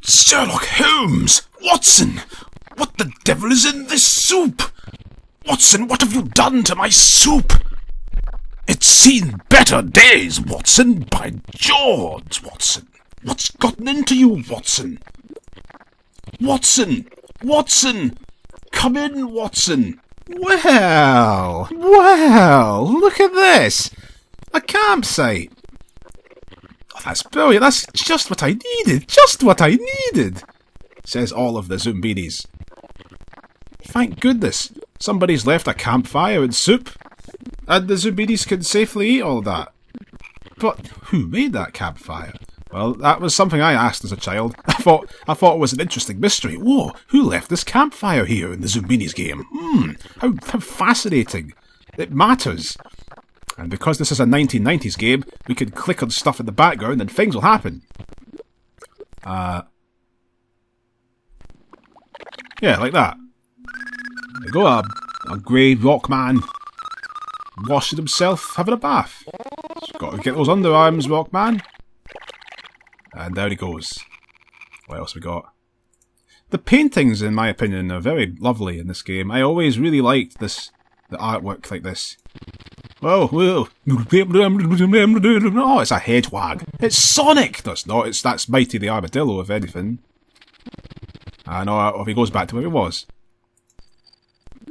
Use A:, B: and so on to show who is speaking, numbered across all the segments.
A: Sherlock Holmes! Watson! What the devil is in this soup? Watson, what have you done to my soup? It's seen better days, Watson. By George, Watson. What's gotten into you, Watson? Watson! Watson! Come in, Watson!
B: Well, look at this! A campsite! Oh, that's brilliant, that's just what I needed! Says all of the Zoombinis. Thank goodness, somebody's left a campfire and soup, and the Zoombinis can safely eat all that. But who made that campfire? Well, that was something I asked as a child. I thought it was an interesting mystery. Whoa, who left this campfire here in the Zoombinis game? How fascinating. It matters. And because this is a 1990s game, we can click on stuff in the background and things will happen. Yeah, like that. There you go, a grey rock man washing himself, having a bath. Just got to get those underarms, rock man. And there he goes. What else we got? The paintings, in my opinion, are very lovely in this game. I always really liked the artwork like this. Whoa, whoa. Oh, it's a hedgehog. It's Sonic! No, it's not. That's Mighty the Armadillo, if anything. I know, if he goes back to where he was.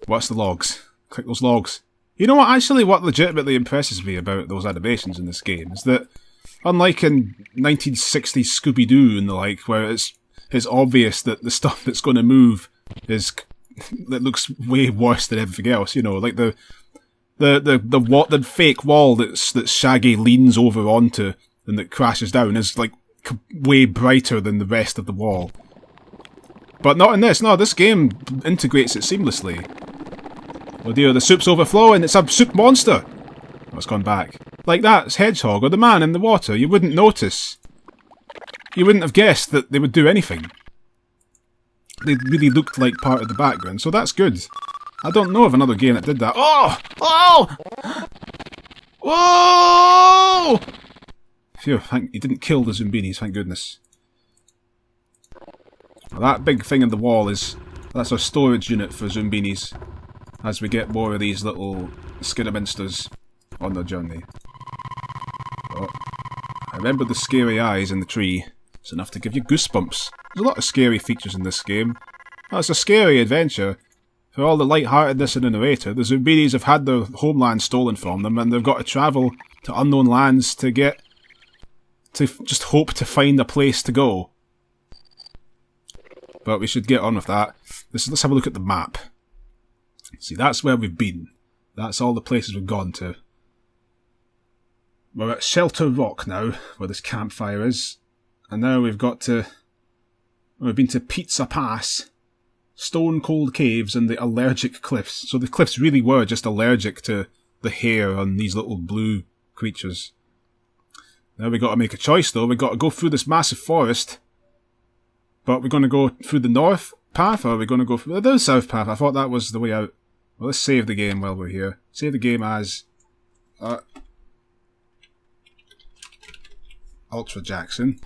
B: What's the logs? Click those logs. You know what, actually, what legitimately impresses me about those animations in this game is that, unlike in 1960s Scooby-Doo and the like, where it's obvious that the stuff that's going to move that looks way worse than everything else, you know, like the fake wall that Shaggy leans over onto and that crashes down is like way brighter than the rest of the wall. But not in this. No, this game integrates it seamlessly. Oh dear, the soup's overflowing. It's a soup monster. Oh, it's gone back. Like that, it's Hedgehog or the man in the water. You wouldn't notice. You wouldn't have guessed that they would do anything. They really looked like part of the background, so that's good. I don't know of another game that did that. Oh! Oh! Whoa! Phew, he didn't kill the Zoombinis, thank goodness. Well, that big thing in the wall that's our storage unit for Zoombinis. As we get more of these little Skidderminsters on their journey. Oh, I remember the scary eyes in the tree. It's enough to give you goosebumps. There's a lot of scary features in this game. Well, it's a scary adventure. For all the lightheartedness in the narrator, the Zoombinis have had their homeland stolen from them, and they've got to travel to unknown lands to just hope to find a place to go. But we should get on with that. Let's have a look at the map. See, that's where we've been. That's all the places we've gone to. We're at Shelter Rock now, where this campfire is. And now we've been to Pizza Pass, Stone Cold Caves, and the Allergic Cliffs. So the cliffs really were just allergic to the hair on these little blue creatures. Now we've got to make a choice, though. We've got to go through this massive forest. But we're going to go through the north path, or are we going to go through the south path? I thought that was the way out. Well, let's save the game while we're here. Save the game as Ultra Jackson.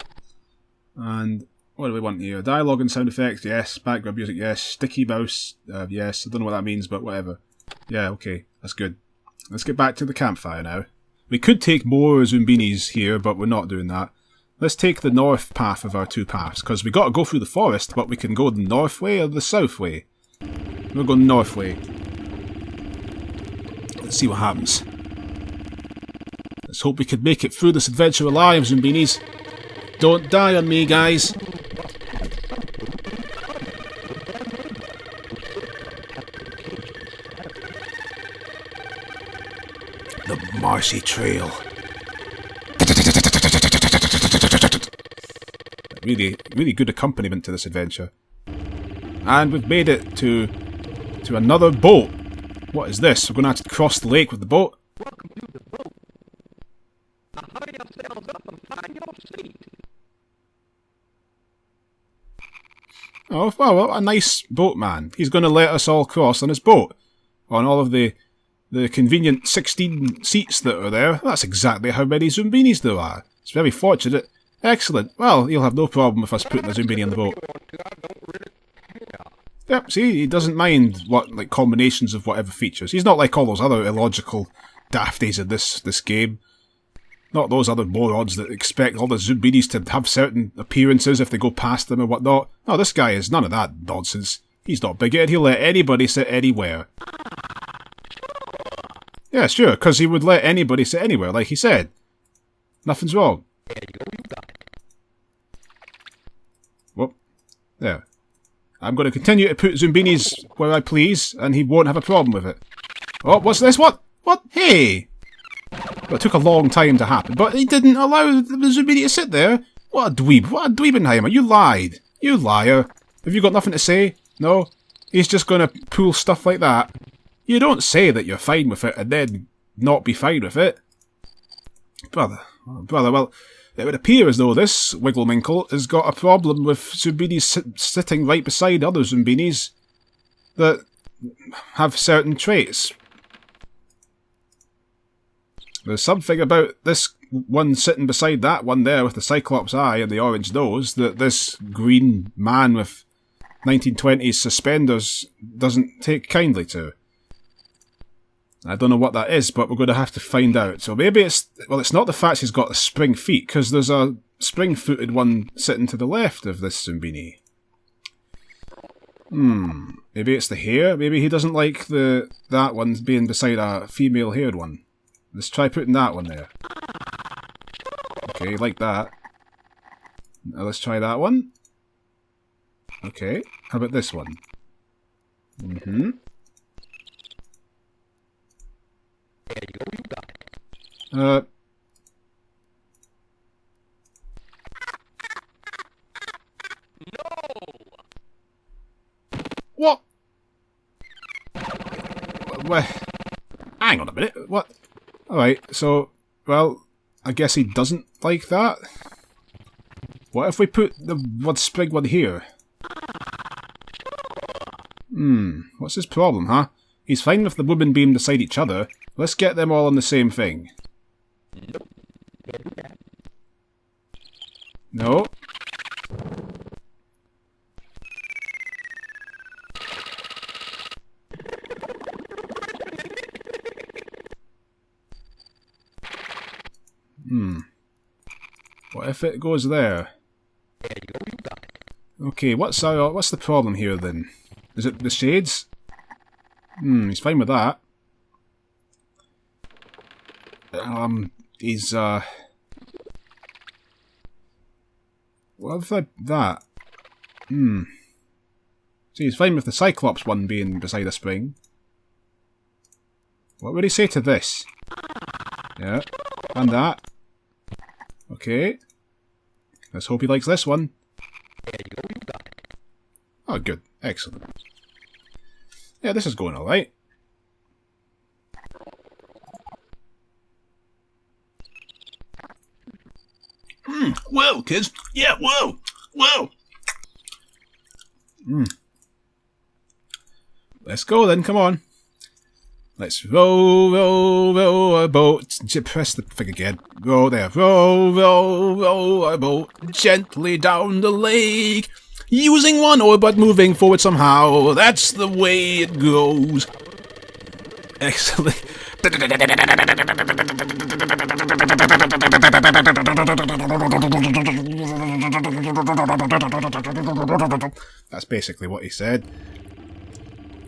B: And what do we want here? Dialogue and sound effects, yes. Background music, yes. Sticky mouse, yes. I don't know what that means, but whatever. Yeah, okay. That's good. Let's get back to the campfire now. We could take more Zoombinis here, but we're not doing that. Let's take the north path of our two paths, because we got to go through the forest, but we can go the north way or the south way. We'll go north way. Let's see what happens. Let's hope we can make it through this adventure alive, Zoombinis. Don't die on me, guys. The Marcy Trail. Really good accompaniment to this adventure. And we've made it to another boat. What is this? We're going to have to cross the lake with the boat?
C: Welcome to the boat. Ahoy yourselves up and find your seat.
B: Oh, well, a nice boatman. He's going to let us all cross on his boat. On all of the convenient 16 seats that are there. That's exactly how many Zoombinis there are. It's very fortunate. Excellent. Well, you'll have no problem with us putting a Zoombini on the boat. Yep, see, he doesn't mind what like combinations of whatever features. He's not like all those other illogical dafties in this game. Not those other morons that expect all the Zoombinis to have certain appearances if they go past them and whatnot. No, this guy is none of that nonsense. He's not bigoted, he'll let anybody sit anywhere. Yeah, sure, because he would let anybody sit anywhere, like he said. Nothing's wrong. Whoop. There. I'm going to continue to put Zoombinis where I please, and he won't have a problem with it. Oh, what's this? What? What? Hey! Well, it took a long time to happen, but he didn't allow the Zoombini to sit there. What a dweeb. What a dweebenheimer. You lied. You liar. Have you got nothing to say? No? He's just going to pull stuff like that. You don't say that you're fine with it and then not be fine with it. Brother, well, it would appear as though this Wiggleminkle has got a problem with Zoombinis sitting right beside other Zoombinis that have certain traits. There's something about this one sitting beside that one there with the Cyclops eye and the orange nose that this green man with 1920s suspenders doesn't take kindly to. I don't know what that is, but we're going to have to find out. So maybe it's... Well, it's not the fact he's got the spring feet, because there's a spring-footed one sitting to the left of this Zoombini. Maybe it's the hair? Maybe he doesn't like that one being beside a female-haired one. Let's try putting that one there. Okay, like that. Now let's try that one. Okay, how about this one? What? Well, hang on a minute. What? Alright, so, well, I guess he doesn't like that. What if we put the one spring one here? What's his problem, huh? He's fine with the woman being beside each other. Let's get them all on the same thing. No. What if it goes there? Okay, what's the problem here then? Is it the shades? He's fine with that. He's what if that? See, he's fine with the Cyclops one being beside a spring. What would he say to this? Yeah, and that. Okay. Let's hope he likes this one. Oh, good. Excellent. Yeah, this is going alright.
A: Whoa, kids. Yeah, whoa. Whoa.
B: Let's go then, come on. Let's row, row, row a boat. Press the thing again. Row there. Row, row, row a boat gently down the lake. Using one oar but moving forward somehow. That's the way it goes. Excellent. That's basically what he said.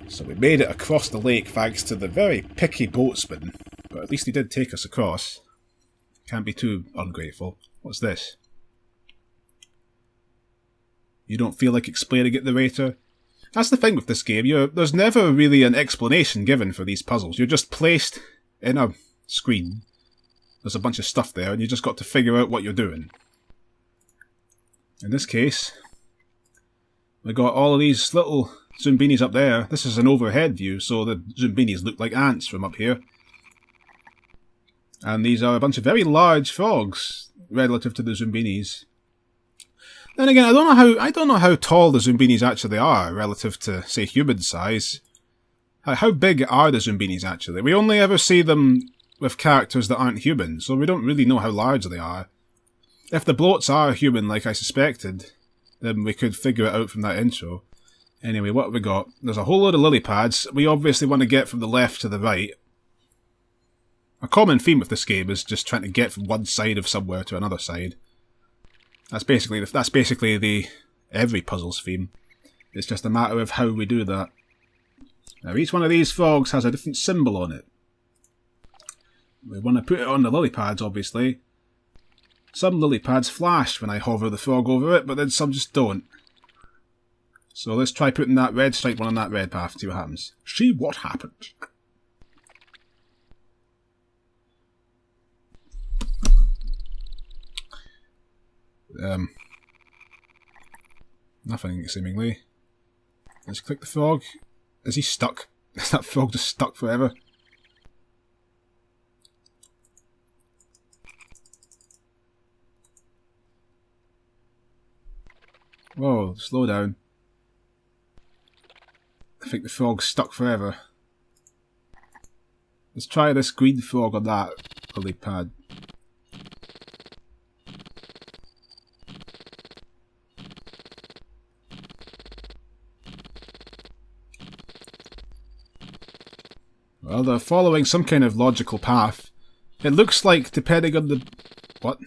B: So we made it across the lake thanks to the very picky boatsman. But at least he did take us across. Can't be too ungrateful. What's this? You don't feel like explaining it, narrator? That's the thing with this game. There's never really an explanation given for these puzzles. You're just placed in a screen. There's a bunch of stuff there, and you just got to figure out what you're doing. In this case, we got all of these little Zoombinis up there. This is an overhead view, so the Zoombinis look like ants from up here. And these are a bunch of very large frogs relative to the Zoombinis. Then again, I don't know how tall the Zoombinis actually are relative to, say, human size. How big are the Zoombinis actually? We only ever see them with characters that aren't human, so we don't really know how large they are. If the bloats are human like I suspected, then we could figure it out from that intro. Anyway, what have we got? There's a whole load of lily pads. We obviously want to get from the left to the right. A common theme of this game is just trying to get from one side of somewhere to another side. That's basically the every puzzle's theme. It's just a matter of how we do that. Now each one of these frogs has a different symbol on it. We want to put it on the lily pads, obviously. Some lily pads flash when I hover the frog over it, but then some just don't. So let's try putting that red stripe one on that red path and see what happens. See what happens. Nothing, seemingly. Let's click the frog. Is he stuck? Is that frog just stuck forever? Whoa, slow down. I think the frog's stuck forever. Let's try this green frog on that lily pad. Well, they're following some kind of logical path. It looks like, depending on the... What?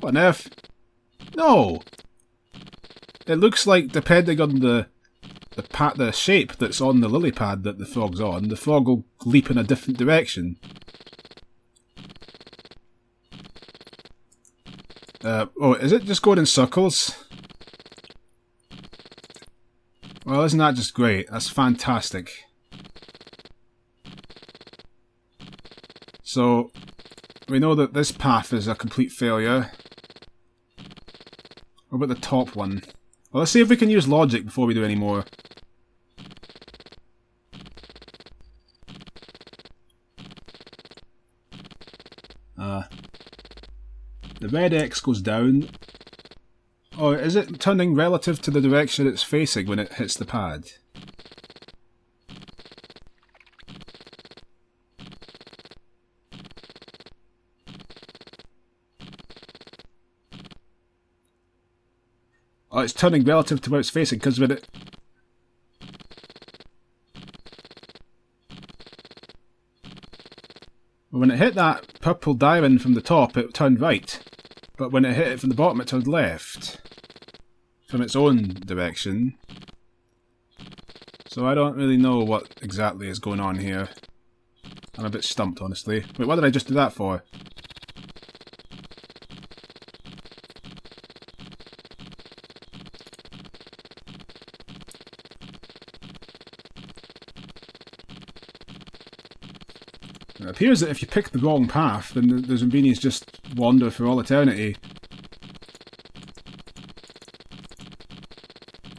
B: What on earth? No! It looks like, depending on the shape that's on the lily pad that the frog's on, the frog will leap in a different direction. Oh, is it just going in circles? Well, isn't that just great? That's fantastic. So, we know that this path is a complete failure. What about the top one? Well, let's see if we can use logic before we do any more. The red X goes down. Oh, is it turning relative to the direction it's facing when it hits the pad? Oh, it's turning relative to where it's facing, because when it hit that purple diamond from the top, it turned right. But when it hit it from the bottom, it turned left. From its own direction. So I don't really know what exactly is going on here. I'm a bit stumped, honestly. Wait, what did I just do that for? It appears that if you pick the wrong path, then the Zoombinis just wander for all eternity.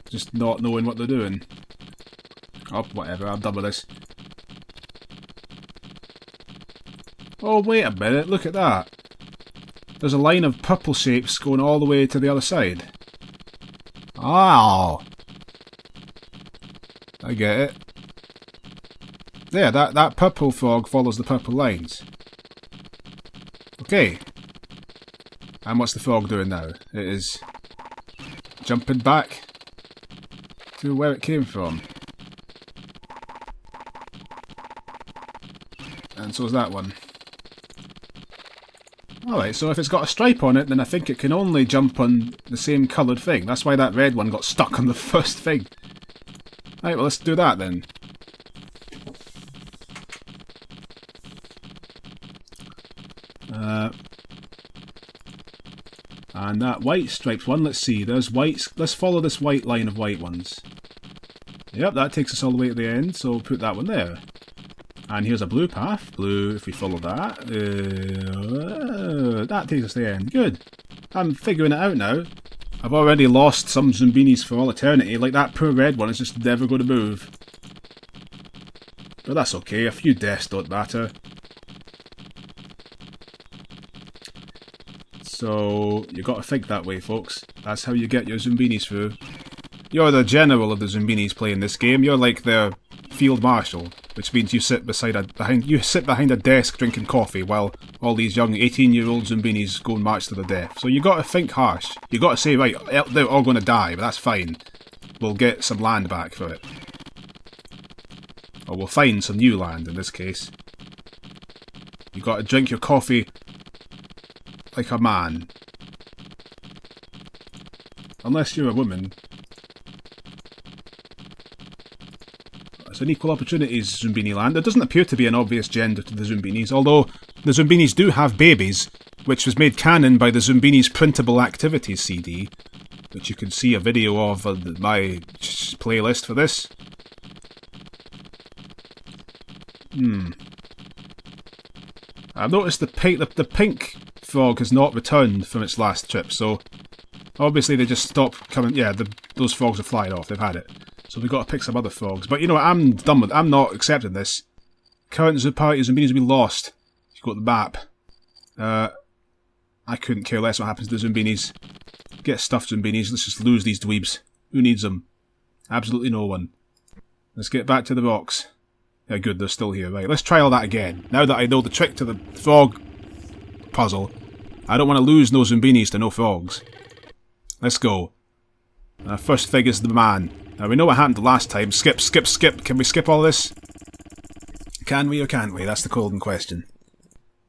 B: Just not knowing what they're doing. Oh, whatever, I'm done with this. Oh, wait a minute, look at that. There's a line of purple shapes going all the way to the other side. Oh! I get it. There, that purple frog follows the purple lines. Okay. And what's the frog doing now? It is jumping back to where it came from. And so is that one. Alright, so if it's got a stripe on it, then I think it can only jump on the same coloured thing. That's why that red one got stuck on the first thing. Right, well, let's do that then. And that white striped one, let's see, there's whites. Let's follow this white line of white ones. Yep, that takes us all the way to the end, so we'll put that one there. And here's a blue path. Blue, if we follow that. That takes us to the end. Good. I'm figuring it out now. I've already lost some Zoombinis for all eternity, like that poor red one is just never going to move. But that's okay, a few deaths don't matter. So, you got to think that way, folks. That's how you get your Zoombinis through. You're the general of the Zoombinis playing this game. You're like their field marshal. which means you sit behind a desk drinking coffee while all these young 18-year-old Zoombinis go and march to their death. So you got to think harsh. You got to say, right, they're all going to die, but that's fine. We'll get some land back for it. Or we'll find some new land in this case. You got to drink your coffee like a man. Unless you're a woman. It's an equal opportunities Zoombini land. There doesn't appear to be an obvious gender to the Zoombinis, although the Zoombinis do have babies, which was made canon by the Zoombinis Printable Activities CD, which you can see a video of on my playlist for this. I've noticed the pink frog has not returned from its last trip, so obviously they just stopped coming. Yeah, those frogs are flying off. They've had it. So we've got to pick some other frogs. But you know what? I'm done with it. I'm not accepting this. Current zoo party Zoombinis will be lost. You've got the map. I couldn't care less what happens to the Zoombinis. Get stuffed, Zoombinis. Let's just lose these dweebs. Who needs them? Absolutely no one. Let's get back to the rocks. Yeah, good. They're still here. Right, let's try all that again. Now that I know the trick to the frog puzzle, I don't want to lose no Zoombinis to no frogs. Let's go. First thing is the man. Now we know what happened the last time. Skip, skip, skip. Can we skip all this? Can we or can't we? That's the golden question.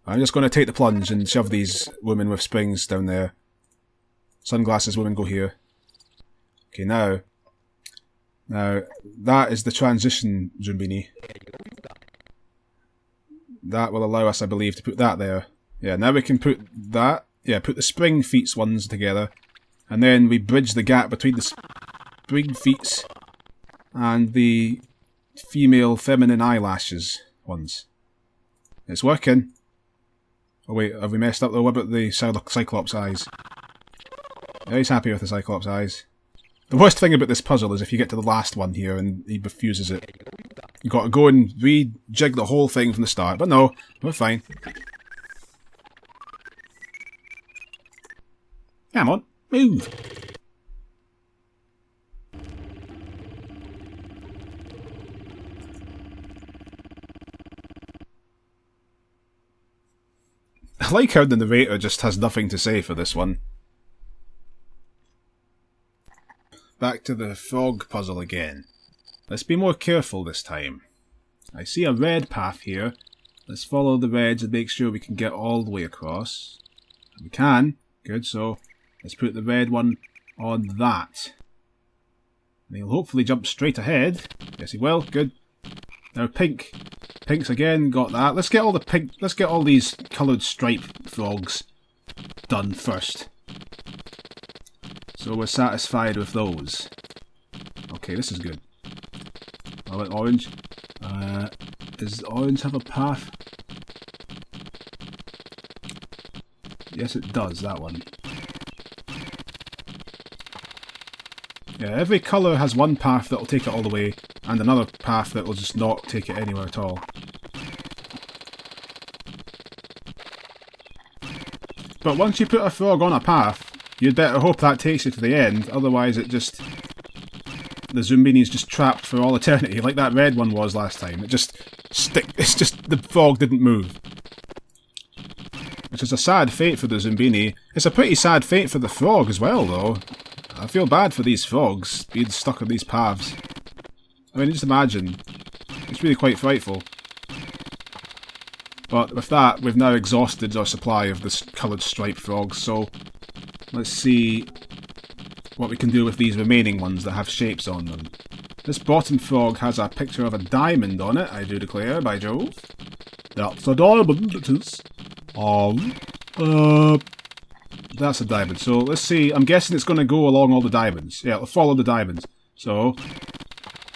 B: I'm just going to take the plunge and shove these women with springs down there. Sunglasses women go here. Okay, now that is the transition Zoombini. That will allow us, I believe, to put that there. Yeah, now we can put that. Yeah, put the spring feet ones together. And then we bridge the gap between the spring feet and the female feminine eyelashes ones. It's working. Oh wait, have we messed up though? What about the Cyclops eyes? Yeah, he's happy with the Cyclops eyes. The worst thing about this puzzle is if you get to the last one here and he refuses it. You've got to go and rejig the whole thing from the start. But no, we're fine. Come on, move! I like how the narrator just has nothing to say for this one. Back to the frog puzzle again. Let's be more careful this time. I see a red path here. Let's follow the reds and make sure we can get all the way across. We can. Good, so let's put the red one on that. And he'll hopefully jump straight ahead. Yes, he will. Good. Now pink. Pink's again got that. Let's get all the pink. Let's get all these coloured stripe frogs done first. So we're satisfied with those. Okay, this is good. I like orange. Does orange have a path? Yes, it does, that one. Yeah, every colour has one path that will take it all the way, and another path that will just not take it anywhere at all. But once you put a frog on a path, you'd better hope that takes you to the end, otherwise it just... the Zoombinis just trapped for all eternity, like that red one was last time. It just it's just the frog didn't move. Which is a sad fate for the Zoombini. It's a pretty sad fate for the frog as well, though. I feel bad for these frogs being stuck on these paths. I mean, just imagine. It's really quite frightful. But with that, we've now exhausted our supply of this coloured striped frogs, so let's see what we can do with these remaining ones that have shapes on them. This bottom frog has a picture of a diamond on it, I do declare, by Jove. That's a diamond, it is. That's a diamond. So let's see. I'm guessing it's going to go along all the diamonds. Yeah, it'll follow the diamonds. So,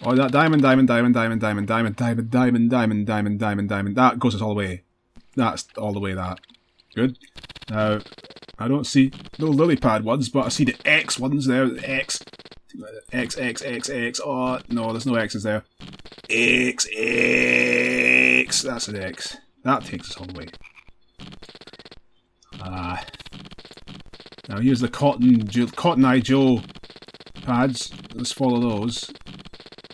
B: oh, that diamond, diamond, diamond, diamond, diamond, diamond, diamond, diamond, diamond, diamond, diamond, diamond. That goes us all the way. That's all the way. That good. Now, I don't see no lily pad ones, but I see the X ones there. The X, X, X, X, X. Oh no, there's no X's there. X, X. That's an X. That takes us all the way. Now here's the Cotton Eye Joe pads. Let's follow those.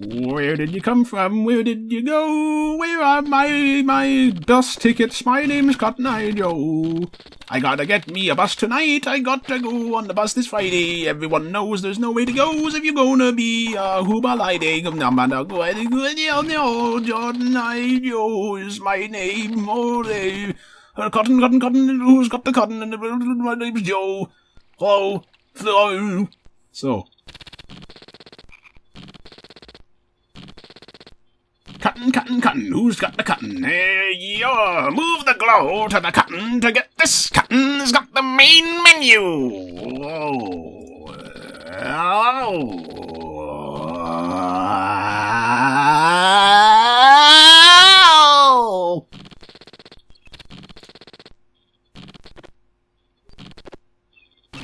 B: Where did you come from? Where did you go? Where are my bus tickets? My name's Cotton Eye Joe. I gotta get me a bus tonight. I gotta go on the bus this Friday. Everyone knows there's no way to go if you're gonna be a hooba-liding. Cotton Eye Joe is my name. Oh, cotton, cotton, cotton. Who's got the cotton? And my name's Joe. Hello. So. Cotton, cotton, cotton, who's got the cotton? Hey, yo, move the glow to the cotton to get this. Cotton's got the main menu. Oh. Oh.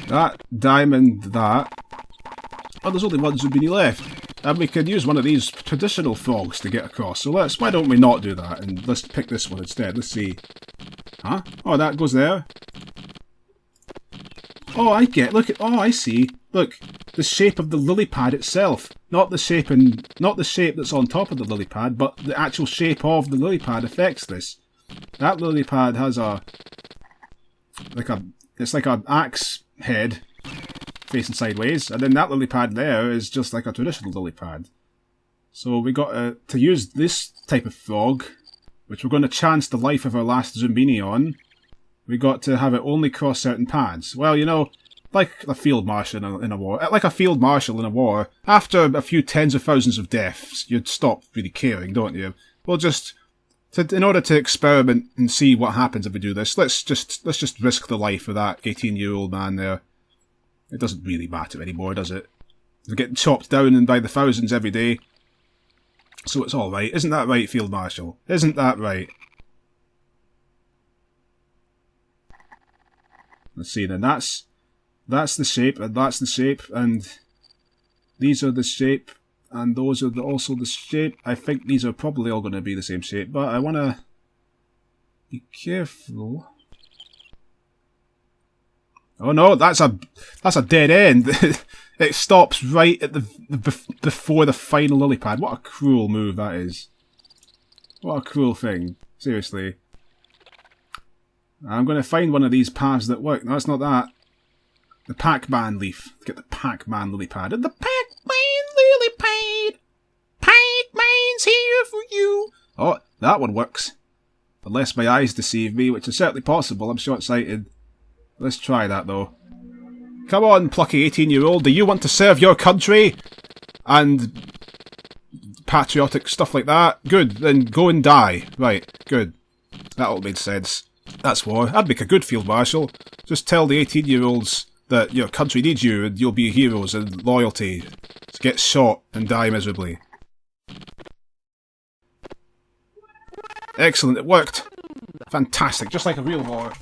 B: That diamond, that. Oh, there's only one Zombini left. And we could use one of these traditional frogs to get across. So why don't we not do that? And let's pick this one instead. Let's see. Huh? Oh, that goes there. Oh, oh, I see. Look, the shape of the lily pad itself. Not the shape that's on top of the lily pad, but the actual shape of the lily pad affects this. That lily pad has it's like an axe head facing sideways, and then that lily pad there is just like a traditional lily pad. So we got to use this type of frog, which we're going to chance the life of our last Zombini on. We got to have it only cross certain paths. Well, you know, like a field marshal in a war. Like a field marshal in a war, after a few tens of thousands of deaths, you'd stop really caring, don't you? We'll just, in order to experiment and see what happens if we do this, let's just risk the life of that 18-year-old man there. It doesn't really matter anymore, does it? We're getting chopped down by the thousands every day. So it's alright. Isn't that right, Field Marshal? Isn't that right? Let's see then. That's the shape, and that's the shape, and these are the shape, and those are also the shape. I think these are probably all going to be the same shape, but I want to be careful. Oh no, that's a dead end. It stops right at before the final lily pad. What a cruel move that is. What a cruel thing. Seriously. I'm going to find one of these paths that work. No, it's not that. The Pac-Man leaf. Get the Pac-Man lily pad. And the Pac-Man lily pad. Pac-Man's here for you. Oh, that one works. Unless my eyes deceive me, which is certainly possible. I'm short-sighted. Let's try that, though. Come on, plucky 18-year-old. Do you want to serve your country? And patriotic stuff like that? Good, then go and die. Right, good. That all made sense. That's war. I'd make a good field marshal. Just tell the 18-year-olds that your country needs you and you'll be heroes and loyalty. Just get shot and die miserably. Excellent, it worked. Fantastic, just like a real war.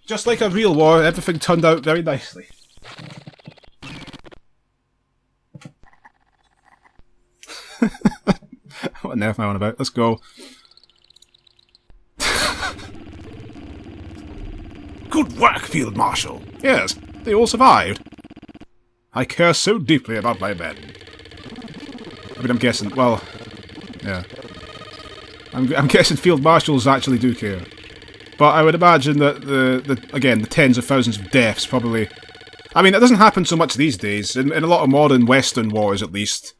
B: Just like a real war, everything turned out very nicely. What on earth am I on about? Let's go.
A: Good work, Field Marshal.
B: Yes, they all survived. I care so deeply about my men. I mean, I'm guessing, well, yeah. I'm guessing Field Marshals actually do care. But I would imagine that, again, the tens of thousands of deaths probably... I mean, it doesn't happen so much these days. In a lot of modern Western wars, at least,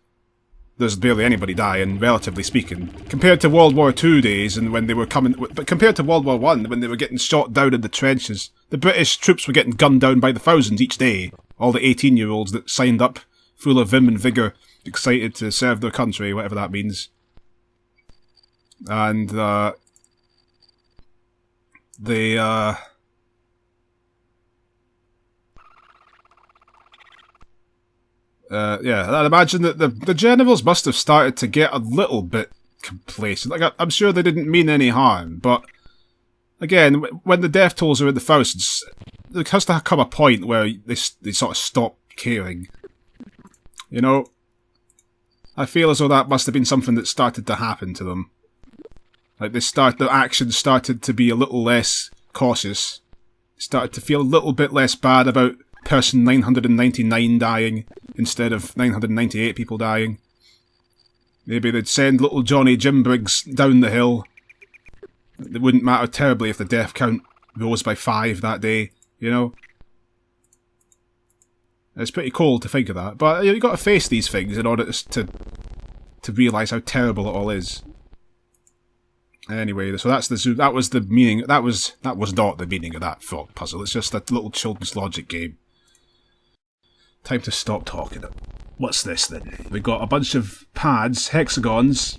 B: there's barely anybody dying, relatively speaking. Compared to World War II days, and when they were coming... But compared to World War I, when they were getting shot down in the trenches, the British troops were getting gunned down by the thousands each day. All the 18-year-olds that signed up, full of vim and vigour, excited to serve their country, whatever that means. And, yeah, I'd imagine that the generals must have started to get a little bit complacent. Like, I'm sure they didn't mean any harm, but again, when the death tolls are in the thousands, there has to come a point where they sort of stop caring. You know, I feel as though that must have been something that started to happen to them. Like, the actions started to be a little less cautious. Started to feel a little bit less bad about person 999 dying instead of 998 people dying. Maybe they'd send little Johnny Jim Briggs down the hill. It wouldn't matter terribly if the death count rose by 5 that day, you know? It's pretty cold to think of that, but you've got to face these things in order to realise how terrible it all is. Anyway, so that was the meaning. That was not the meaning of that frog puzzle. It's just a little children's logic game. Time to stop talking. What's this then? We've got a bunch of pads, hexagons,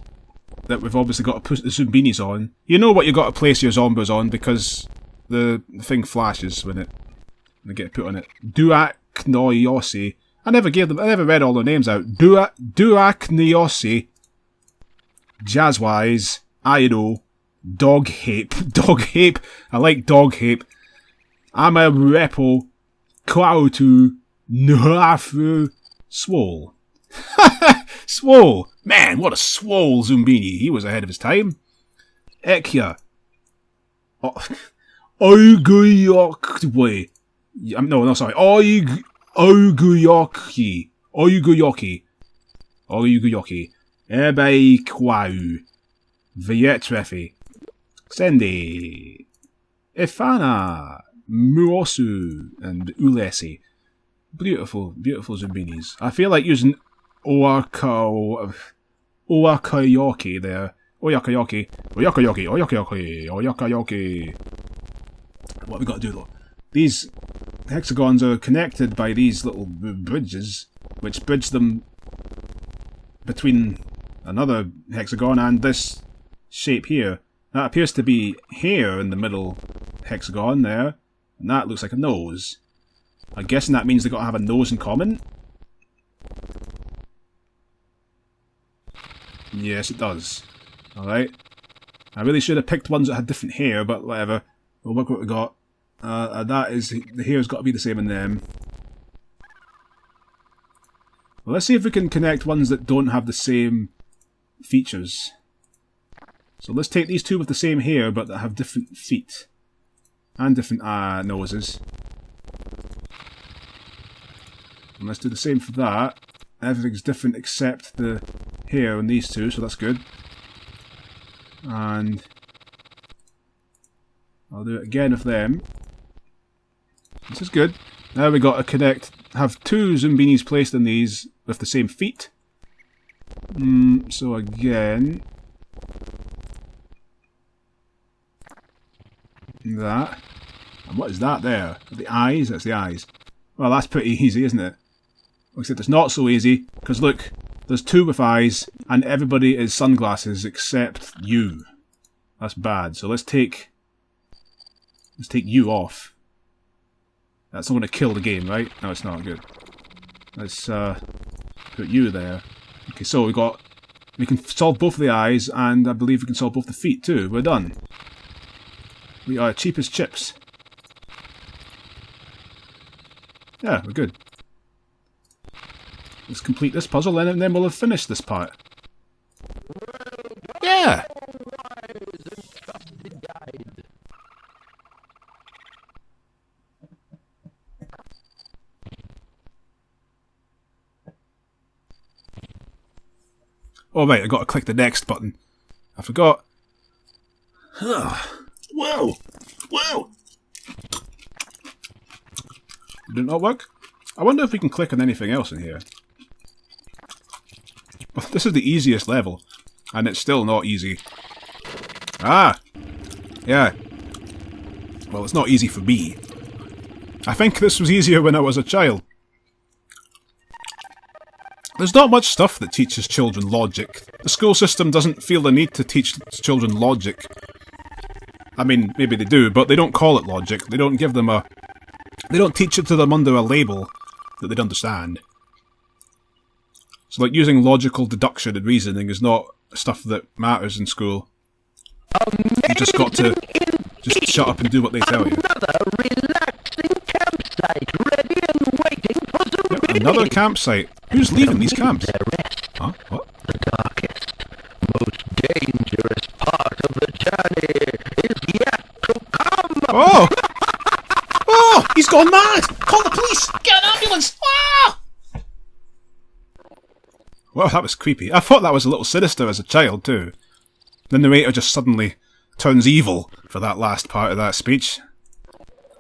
B: that we've obviously got to put the Zoombinis on. You know what you've got to place your zombies on because the thing flashes when they get put on it. Duaknoyosi. I never read all their names out. Duaknoyosi. Jazzwise. Iro. Doghape. I like Doghape. Amarepo. Klautu. Nuhafu. Swole. Swole! Man, what a swole Zoombini. He was ahead of his time. Ekya. Oiguyoki. No, sorry. Oiguyoki. Ebe Kwau. Vietrefi. Sendi. Ifana. Muosu. And Ulesi. Beautiful Zoombinis. I feel like using Oyakayoki there. Oyakayoki. What have we got to do though? These hexagons are connected by these little bridges, which bridge them between another hexagon and this shape here. That appears to be hair in the middle hexagon there, and that looks like a nose. I'm guessing that means they've got to have a nose in common. Yes, it does. Alright. I really should have picked ones that had different hair, but whatever. We'll look what we got. That is... the hair's got to be the same in them. Well, let's see if we can connect ones that don't have the same features. So let's take these two with the same hair, but that have different feet. And different noses. And let's do the same for that. Everything's different except the hair on these two, so that's good. And I'll do it again with them. This is good. Now we got to have two Zoombinis placed in these with the same feet. So again, that. And what is that there? The eyes? That's the eyes. Well, that's pretty easy, isn't it? Except it's not so easy, because look, there's two with eyes, and everybody is sunglasses except you. That's bad. So let's take you off. That's not going to kill the game, right? No, it's not. Good. Let's put you there. Okay, so we can solve both of the eyes, and I believe we can solve both the feet too. We're done. We are cheap as chips. Yeah, we're good. Let's complete this puzzle, and then we'll have finished this part. Yeah! Oh right, I got to click the next button. I forgot. Whoa! Did it not work? I wonder if we can click on anything else in here. Well, this is the easiest level, and it's still not easy. Ah! Yeah. Well, it's not easy for me. I think this was easier when I was a child. There's not much stuff that teaches children logic. The school system doesn't feel the need to teach children logic. I mean, maybe they do, but they don't call it logic. They don't give them a... They don't teach it to them under a label that they'd understand. So, like, using logical deduction and reasoning is not stuff that matters in school. You just got to just shut up and do what they tell you.
C: Another relaxing campsite, ready and waiting for Zoombinis.
B: Yep, another campsite. Who's leaving these camps? Huh? What?
C: The darkest, most dangerous part of the journey is yet to come.
B: Oh!
A: Oh! He's gone mad! Call the police! Get an ambulance! Ah!
B: Well, that was creepy. I thought that was a little sinister as a child, too. The narrator just suddenly turns evil for that last part of that speech.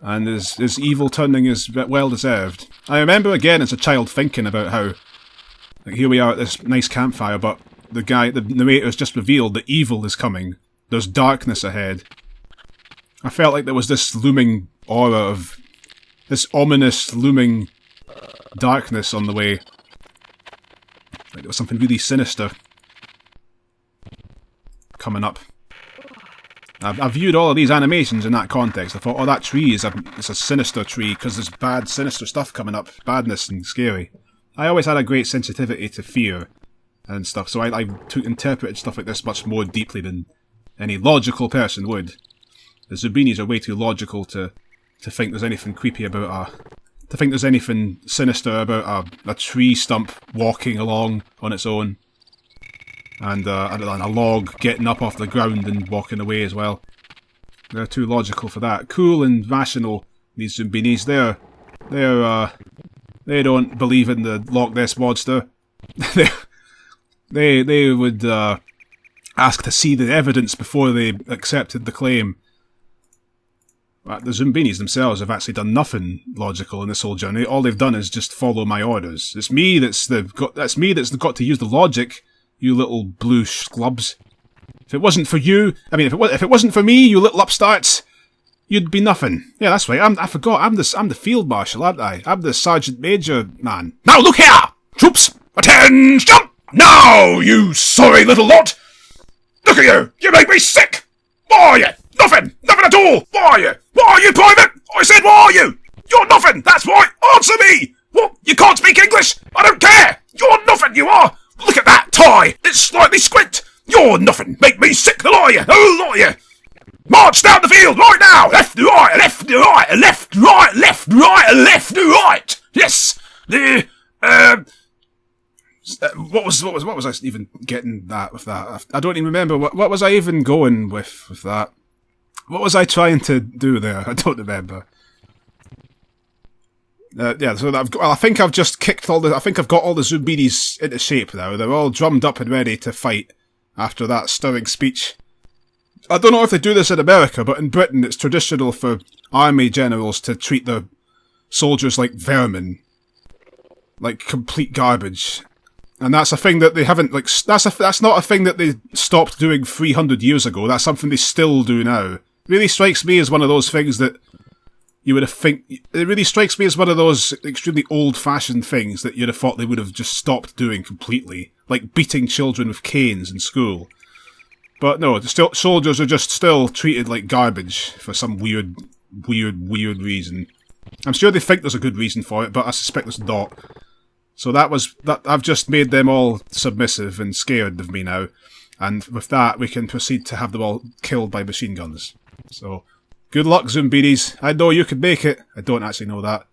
B: And his evil turning is well deserved. I remember again as a child thinking about how, like, here we are at this nice campfire, but the narrator's just revealed that evil is coming. There's darkness ahead. I felt like there was this looming aura of, this ominous looming darkness on the way. Like there was something really sinister coming up. I viewed all of these animations in that context. I thought, oh, that tree is it's a sinister tree because there's bad, sinister stuff coming up. Badness and scary. I always had a great sensitivity to fear and stuff, so I interpreted stuff like this much more deeply than any logical person would. The Zoombinis are way too logical to think there's anything creepy about to think there's anything sinister about a tree stump walking along on its own. And a log getting up off the ground and walking away as well. They're too logical for that. Cool and rational, these Zoombinis. They don't believe in the Loch Ness Monster. they would ask to see the evidence before they accepted the claim. But the Zoombinis themselves have actually done nothing logical in this whole journey. All they've done is just follow my orders. It's me that's got to use the logic. You little blue schlubs. If it wasn't for you, if it wasn't for me, you little upstarts, you'd be nothing. Yeah, that's right. I forgot. I'm the field marshal, aren't I? I'm the sergeant major man.
A: Now look here, troops, attention! Now, you sorry little lot! Look at you! You make me sick! What are you? Nothing! Nothing at all! What are you? What are you, Private? I said, what are you? You're nothing! That's right! Answer me! What? You can't speak English? I don't care! You're nothing, you are! Look at that tie! It's slightly squint! You're nothing! Make me sick, the lot of you! The lot of you! March down the field right now! Left to right! Left to right! Left to right! Left to right! Left to right! Yes! What was I even getting that with that? I don't even remember. What was I even going with that? What was I trying to do there? I don't remember. Yeah, so I think I've just kicked I think I've got all the Zoombinis into shape now. They're all drummed up and ready to fight after that stirring speech. I don't know if they do this in America, but in Britain it's traditional for army generals to treat their soldiers like vermin. Like complete garbage. And that's a thing that they haven't, that's not a thing that they stopped doing 300 years ago. That's something they still do now. It really strikes me as one of those things that you would have it really strikes me as one of those extremely old-fashioned things that you'd have thought they would have just stopped doing completely. Like beating children with canes in school. But no, soldiers are just still treated like garbage for some weird reason. I'm sure they think there's a good reason for it, but I suspect there's not. So I've just made them all submissive and scared of me now. And with that, we can proceed to have them all killed by machine guns. So, good luck, Zoombinis. I know you can make it. I don't actually know that.